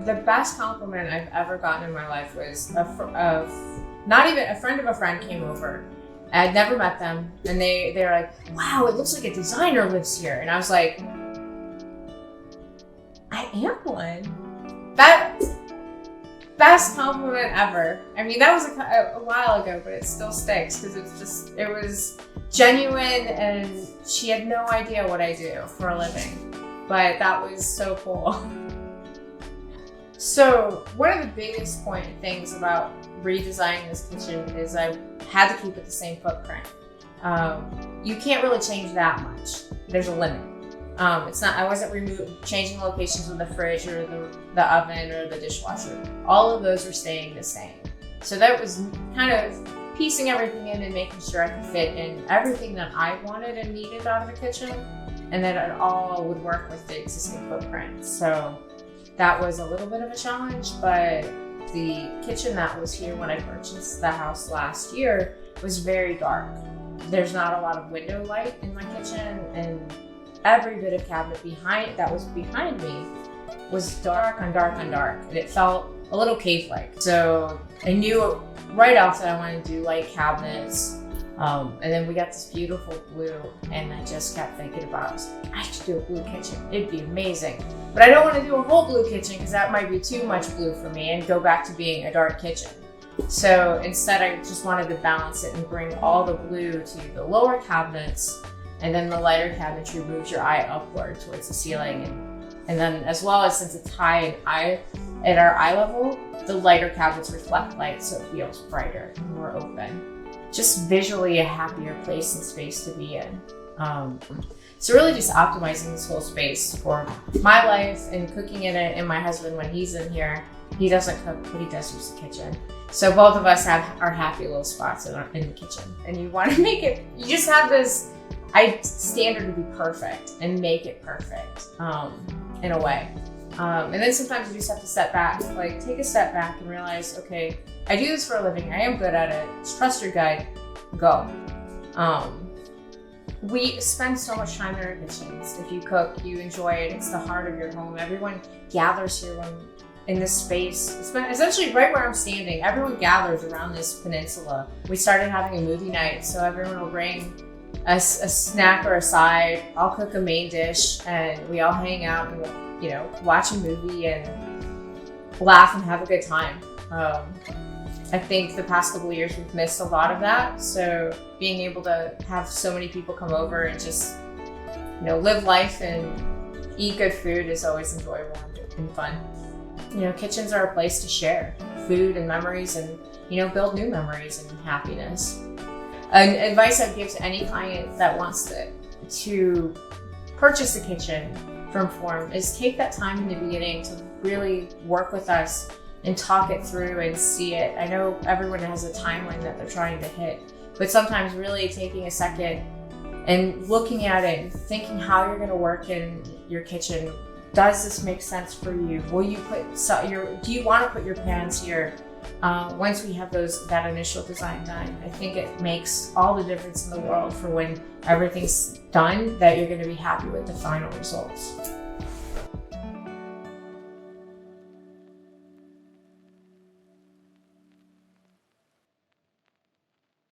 The best compliment I've ever gotten in my life was not even a friend of a friend came over. I'd never met them, and they're like, "Wow, it looks like a designer lives here." And I was like, "I am one." That best compliment ever. I mean, that was a while ago, but it still sticks because it was genuine, and she had no idea what I do for a living, but that was so cool. So one of the biggest things about redesigning this kitchen is I had to keep it the same footprint. You can't really change that much. There's a limit. I wasn't changing locations of the fridge or the oven or the dishwasher. All of those were staying the same. So that was kind of piecing everything in and making sure I could fit in everything that I wanted and needed out of the kitchen, and that it all would work with the existing footprint. So that was a little bit of a challenge, but the kitchen that was here when I purchased the house last year was very dark. There's not a lot of window light in my kitchen, and every bit of cabinet that was behind me was dark on dark on dark, and it felt a little cave-like. So I knew right off that I wanted to do light cabinets. And then we got this beautiful blue, and I just kept thinking about, I should do a blue kitchen. It'd be amazing. But I don't want to do a whole blue kitchen because that might be too much blue for me and go back to being a dark kitchen. So instead, I just wanted to balance it and bring all the blue to the lower cabinets, and then the lighter cabinetry moves your eye upward towards the ceiling. And then as well as, since it's high at our eye level, the lighter cabinets reflect light, so it feels brighter and more open. Just visually a happier place and space to be in. So really just optimizing this whole space for my life and cooking in it, and my husband, when he's in here, he doesn't cook, but he does use the kitchen. So both of us have our happy little spots in the kitchen. And you want to make it, you just have this standard to be perfect and make it perfect in a way. And then sometimes you just have to take a step back and realize, okay, I do this for a living. I am good at it. Trust your guide. Go. We spend so much time in our kitchens. If you cook, you enjoy it. It's the heart of your home. Everyone gathers here in this space. Essentially right where I'm standing, everyone gathers around this peninsula. We started having a movie night, so everyone will bring a snack or a side. I'll cook a main dish, and we all hang out and watch a movie and laugh and have a good time. I think the past couple of years we've missed a lot of that. So being able to have so many people come over and just, live life and eat good food is always enjoyable and fun. Kitchens are a place to share food and memories and, build new memories and happiness. Advice I'd give to any client that wants to purchase a kitchen from Form is take that time in the beginning to really work with us and talk it through and see it. I know everyone has a timeline that they're trying to hit, but sometimes really taking a second and looking at it and thinking how you're going to work in your kitchen. Does this make sense for you? Do you want to put your pans here? Once we have that initial design done, I think it makes all the difference in the world for when everything's done, that you're going to be happy with the final results.